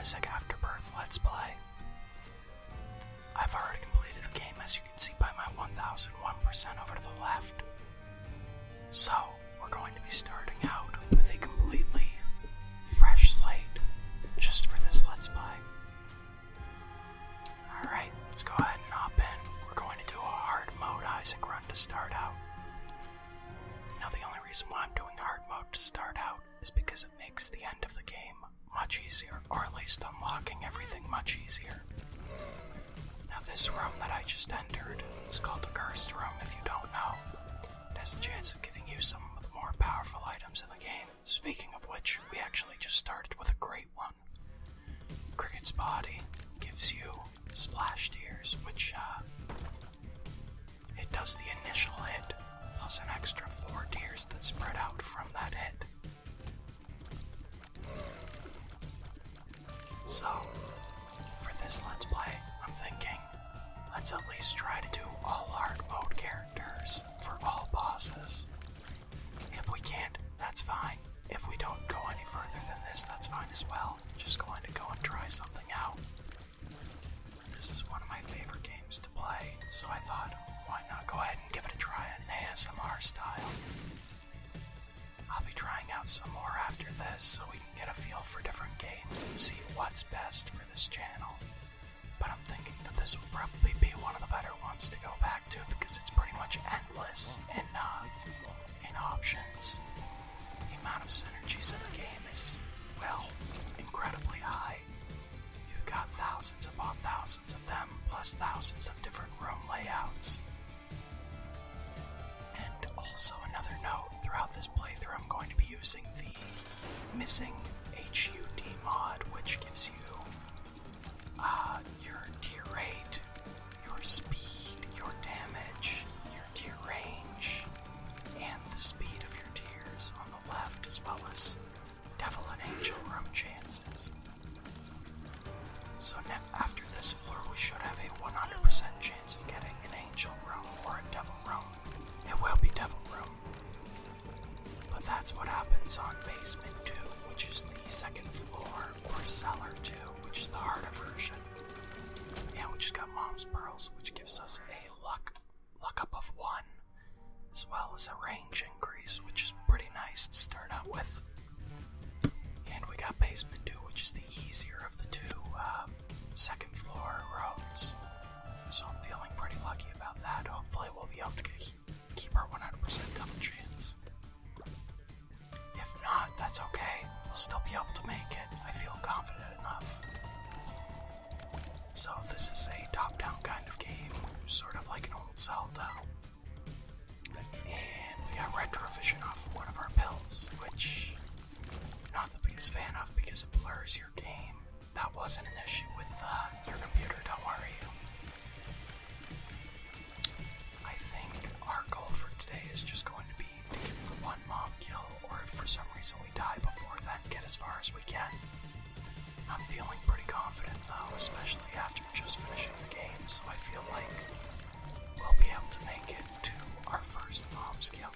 Isaac Afterbirth Let's Play. I've already completed the game, as you can see by my 1001% over to the left. So, we're going to be starting out with a completely fresh slate, just for this Let's Play. Alright, let's go ahead and hop in. We're going to do a hard mode Isaac run to start out. Now the only reason why I'm doing hard mode to start out is because it makes the end of the game much easier, or at least unlocking everything much easier. Now this room that I just entered is called a cursed room if you don't know. It has a chance of giving you some of the more powerful items in the game. Speaking of which, we actually just started with a great one. Cricket's body gives you splash tears, which it does the initial hit, plus an extra 4 tears that spread out from that hit. So, for this Let's Play, I'm thinking, let's at least try to do all hard mode characters for all bosses. If we can't, that's fine. If we don't go any further than this, that's fine as well. Just going to go and try something out. This is one of my favorite games to play, so I thought, why not go ahead and give it a try in an ASMR style. I'll be trying out some more after this so we can get a feel for different games and see what's best for this channel. But I'm thinking that this will probably be one of the better ones to go back to because it's pretty much endless in options. The amount of synergies in the game is, well, incredibly high. You've got thousands upon thousands of them, plus thousands of different room layouts. And also another note, throughout this playthrough I'm going to be using the missing HUD mod, which gives you your tier rate, your speed, your damage, your tier range, and the speed of your tiers on the left, as well as devil and angel room chances. So now, after this floor, we should have a 100% chance of getting an angel room or a devil room. It will be devil room. But that's what happens on basement 2, which is the second floor, or cellar 2, which is the harder version. And we just got Mom's Pearls, which gives us a luck up of 1, as well as a range increase, which is pretty nice to start out with. And we got basement 2, which is the easier of the two second floor rooms. So I'm feeling pretty lucky about that. Hopefully we'll be able to keep our 100% double chance. If not, that's okay. We'll still be able to make it. I feel confident enough. So this is a top-down kind of game, sort of like an old Zelda. And we got retrovision off of one of our pills, which I'm not the biggest fan of because it blurs your game. That wasn't an issue with your computer, don't worry. I think our goal for today is just going to be to get the one mob kill, or if for some reason we die before then, get as far as we can. I'm feeling pretty confident though, especially after just finishing the game, so I feel like we'll be able to make it to our first mob skill.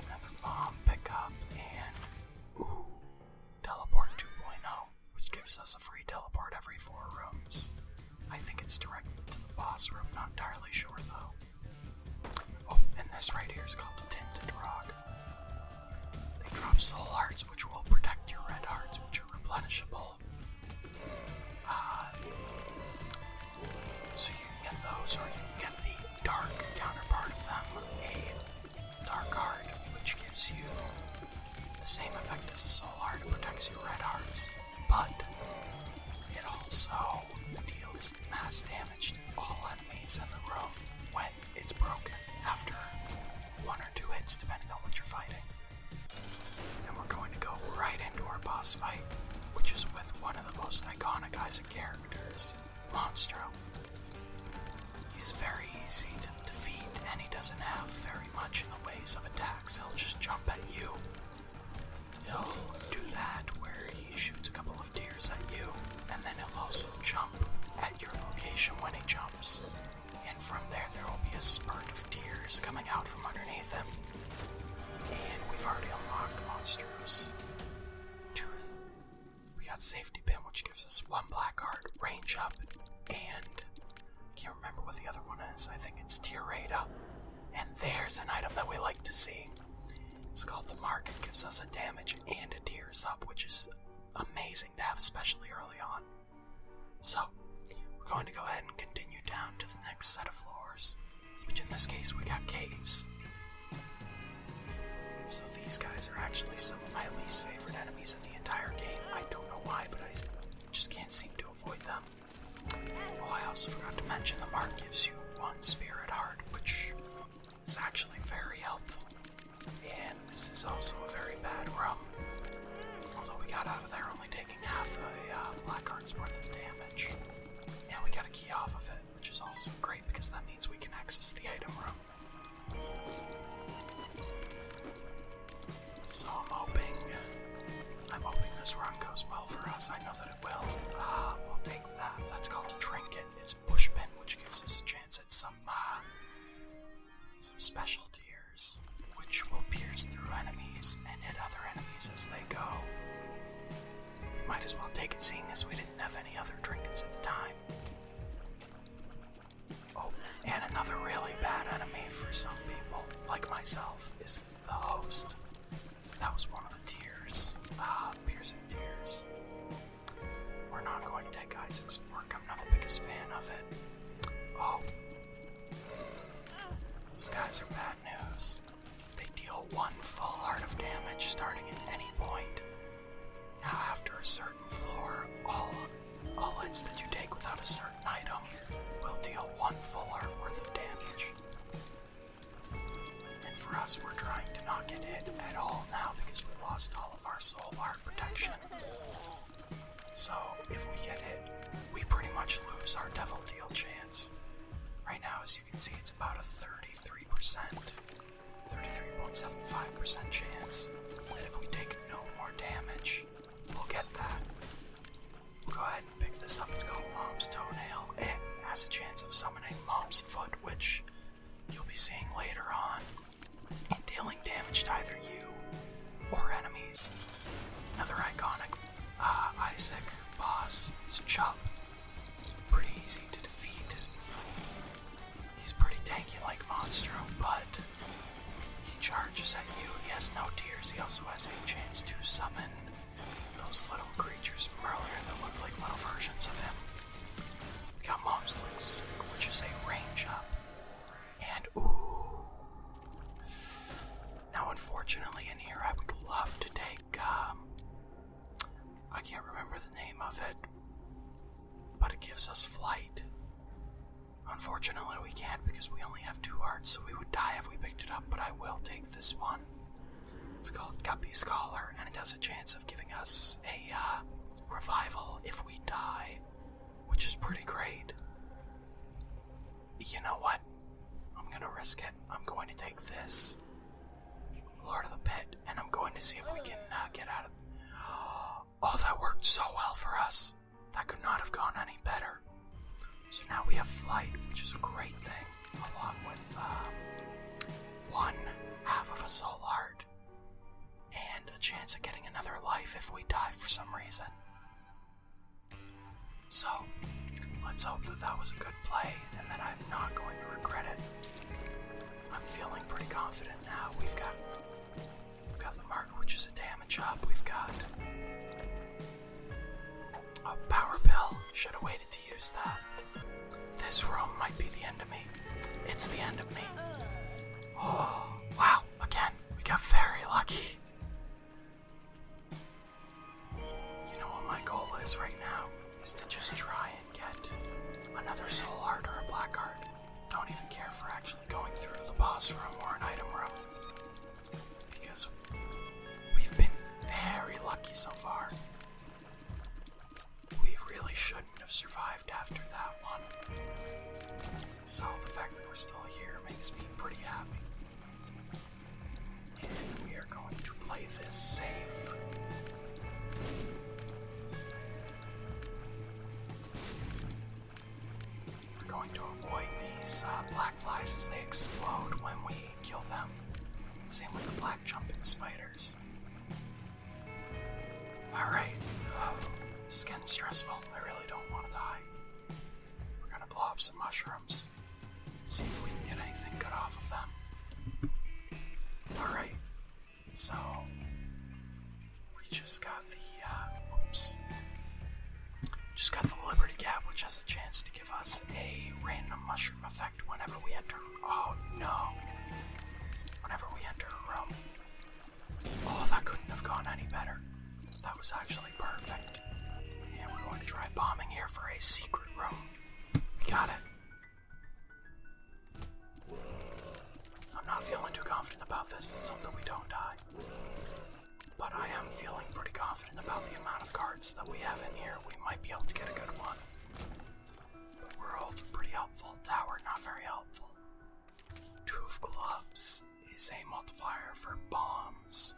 Another bomb pickup, and teleport 2.0, which gives us a free teleport every 4 rooms. I think it's directly to the boss room, not entirely sure though. Oh, and this right here is called the Tinted Rock. They drop soul hearts, which will protect your red hearts, which are replenishable. So you can get those, or you can get the dark counterpart of them, a dark heart, which gives you the same effect as a soul heart. It protects your red hearts, but it also deals mass damage to all enemies in the room when it's broken after 1 or 2 hits, depending on what you're fighting. And we're going to go right into our boss fight, which is with one of the most iconic Isaac characters, Monstro. He's very easy to defeat, and he doesn't have very much in the ways of attacks. He'll just jump at you. He'll do that where he shoots a couple of tears at you, and then he'll also jump at your location when he jumps. And from there will be a spurt of tears coming out from underneath him. And we've already unlocked Monstro's tooth. We got safety pin, which mark, it gives us a damage and a tears up, which is amazing to have, especially early on. So, we're going to go ahead and continue down to the next set of floors, which in this case we got caves. So these guys are actually some of my least favorite enemies in the entire game. I don't know why, but I just can't seem to avoid them. Oh, I also forgot to mention the mark gives you 1 spirit heart, which is actually very helpful. And this is also a very bad room. Although we got out of there only taking half a black heart's worth of damage. And we got a key off of it, which is also great because that means we can access the item room. So I'm hoping this run goes well for us. I know that it will. We'll take that. That's called a trinket. It's bushpin, which gives us a chance at some special tears, which will pierce through enemies and hit other enemies as they go. Might as well take it, seeing as we didn't have any other trinkets at the time. Oh, and another really bad enemy for some people, like myself, is the host. That was one of the tears. Piercing tears. We're not going to take Isaac's fork. I'm not the biggest fan of it. Oh. Those guys are bad news. They deal 1 full heart of damage starting at any point. Now after a certain floor, all hits that you take without a certain item will deal 1 full heart worth of damage. And for us, we're trying to not get hit at all now because we lost all of our soul heart protection. So if we get hit, we pretty much lose our devil deal chance. Right now, as you can see, it's about a 33.75% chance that if we take no more damage, we'll get that. We'll go ahead and pick this up. It's called Mom's Toenail. It has a chance of summoning Mom's Foot, which you'll be seeing later on, and dealing damage to either you or enemies. Another iconic Isaac boss is Chubb. Pretty easy to defeat. He's pretty tanky like Monstro, but he charges at you. He has no tears. He also has a chance to summon those little creatures from earlier that look like little versions of him. We got Mom's Legs, which is a range up. And ooh. Now unfortunately in here I would love to take, I can't remember the name of it, but it gives us flight. Unfortunately we can't because we only have 2 hearts, so we would die if we picked it up, but I will take this one. It's called Guppy Scholar, and it has a chance of giving us a revival if we die, which is pretty great. You know what? I'm gonna risk it. I'm going to take this Lord of the Pit, and I'm going to see if we can get out of... Oh, that worked so well for us. That could not have gone any better. So now we have flight, which is a great thing, along with 1/2 of a soul heart, and a chance of getting another life if we die for some reason. So, let's hope that that was a good play, and that I'm not going to regret it. I'm feeling pretty confident now. We've got the mark, which is a damage up. We've got a power pill. Should have waited to use that. This room might be the end of me. It's the end of me. Oh, wow. Again, we got very lucky. You know what my goal is right now? Is to just try and get another soul heart or a black heart. Don't even care for actually going through the boss room or an item room. Because we've been very lucky so far. We really shouldn't have survived after that one. So the fact that we're still here makes me pretty happy. And we are going to play this safe. We're going to avoid these black flies as they explode when we kill them. And same with the black jumping spiders. Alright. This is getting stressful. I really don't want to die. We're gonna blow up some mushrooms. See if we can get anything good off of them. Alright. So, just got the, Just got the Liberty Cap, which has a chance to give us a random mushroom effect whenever we enter. Oh no. Whenever we enter a room. Oh, that couldn't have gone any better. That was actually perfect. And we're going to try bombing here for a secret room. We got it. I'm not feeling too confident about this. Let's hope that we don't die. But I am feeling pretty confident about the amount of cards that we have in here. We might be able to get a good one. The world, pretty helpful. Tower, not very helpful. Two of Clubs is a multiplier for bombs.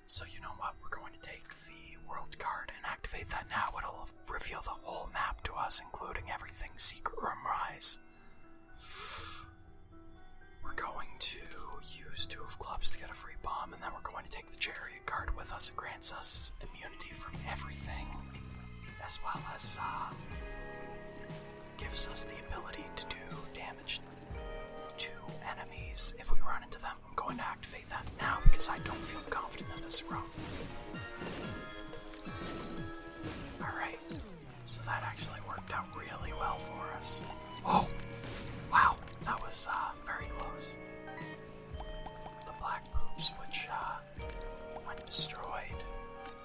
So you know what? We're going to take the world card and activate that now. It'll reveal the whole map to us, including everything Secret Room Rise. We're going to use Two of Clubs to get a free bomb, and then we're going to take the Chariot card with us. It grants us immunity from everything, as well as gives us the ability to do damage to enemies if we run into them. I'm going to activate that now because I don't feel confident in this room. Alright, so that actually worked out really well for us. Oh! Wow, that was very close. The black boobs, which when destroyed,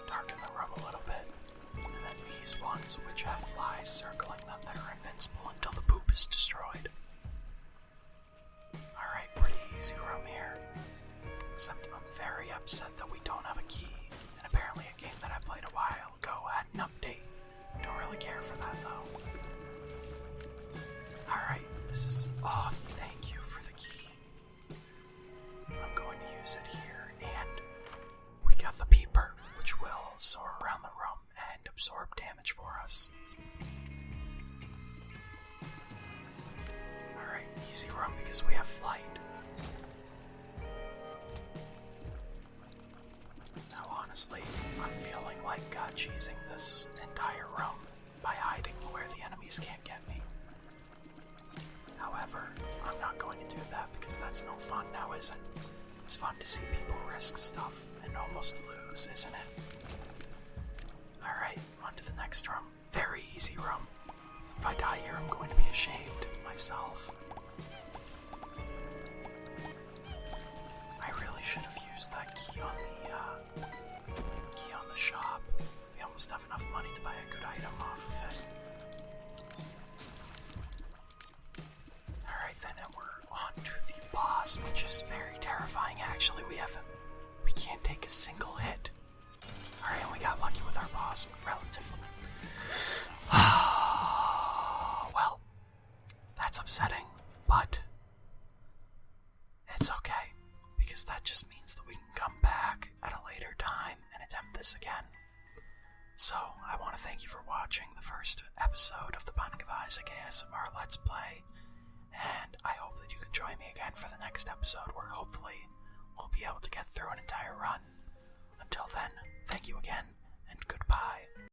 darken the room a little bit. And then these ones, which have flies circling them, that are invincible until the poop is destroyed. Alright, pretty easy room here. Except I'm very upset that we don't have a key. And apparently a game that I played a while ago had an update. Don't really care for that though. Alright, this is... Oh, thank you for the key. I'm going to use it here, and we got the Peeper, which will soar around the room and absorb damage for us. Alright, easy room because we have flight. Now honestly, I'm feeling like cheesing this entire room by hiding where the enemies can't get me. However, I'm not going to do that because that's no fun now, is it? It's fun to see people risk stuff and almost lose, isn't it? Alright, on to the next room. Very easy room. If I die here, I'm going to be ashamed of myself. I really should have used that key on the shop. We almost have enough money to buy a good item off of it. Alright then, and we're on to the boss, which is very terrifying actually. We can't take a single hit. Alright, and we got lucky with our boss, relatively. Well, that's upsetting.